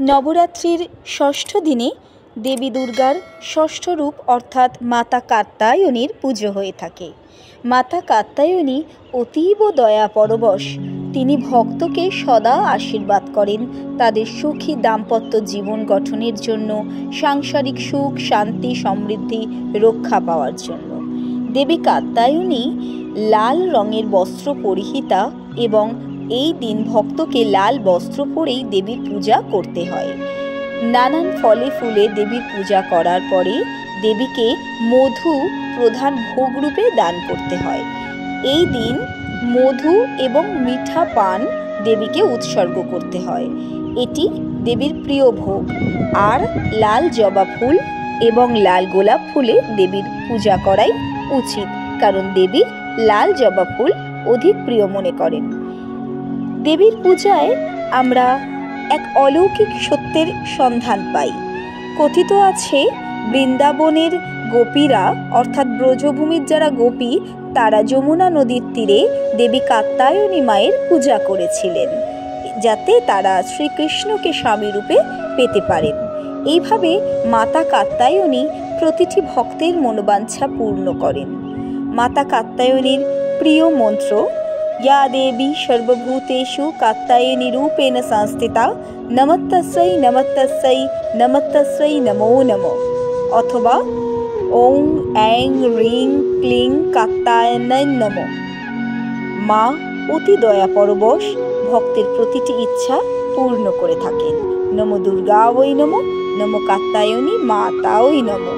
নবরাত্রির ষষ্ঠ দিনে দেবী দুর্গার ষষ্ঠ রূপ অর্থাৎ মাতা কাত্যায়নীর পুজো হয়ে থাকে। মাতা কাত্যায়নী অতীব দয়া পরবশ। তিনি ভক্তকে সদা আশীর্বাদ করেন তাদের সুখী দাম্পত্য জীবন গঠনের জন্য, সাংসারিক সুখ শান্তি সমৃদ্ধি রক্ষা পাওয়ার জন্য। দেবী কাত্যায়নী লাল রঙের বস্ত্র পরিহিতা এবং এই দিন ভক্তকে লাল বস্ত্র পরেই দেবীর পূজা করতে হয়। নানান ফলে ফুলে দেবীর পূজা করার পরে দেবীকে মধু প্রধান ভোগ রূপে দান করতে হয়। এই দিন মধু এবং মিঠা পান দেবীকে উৎসর্গ করতে হয়। এটি দেবীর প্রিয় ভোগ। আর লাল জবা ফুল এবং লাল গোলাপ ফুলে দেবীর পূজা করাই উচিত, কারণ দেবী লাল জবা ফুল অধিক প্রিয় মনে করেন। দেবীর পূজায় আমরা এক অলৌকিক সত্যের সন্ধান পাই। কথিত আছে বৃন্দাবনের গোপীরা অর্থাৎ ব্রজভূমির যারা গোপী তারা যমুনা নদীর তীরে দেবী কাত্যায়নী মায়ের পূজা করেছিলেন, যাতে তারা শ্রীকৃষ্ণকে স্বামী রূপে পেতে পারেন। এইভাবে মাতা কাত্যায়নী প্রতিটি ভক্তের মনোবাঞ্ছা পূর্ণ করেন। মাতা কাত্যায়নীর প্রিয় মন্ত্র या देवी सर्वभूतेषु कात्यायनी रूपेण संस्थिता नमस्तस्यै नमस्तस्यै नमस्तस्यै नमो नमः अथवा ओं ऐं ह्रीं क्लीं कात्यायन्यै नमः। মা অতি দয়া পরবশ, ভক্তের প্রতিটি ইচ্ছা পূর্ণ করে থাকেন। নমো দুর্গা ওই নমো, নমো কাত্যায়নী মাতা ওই নমো।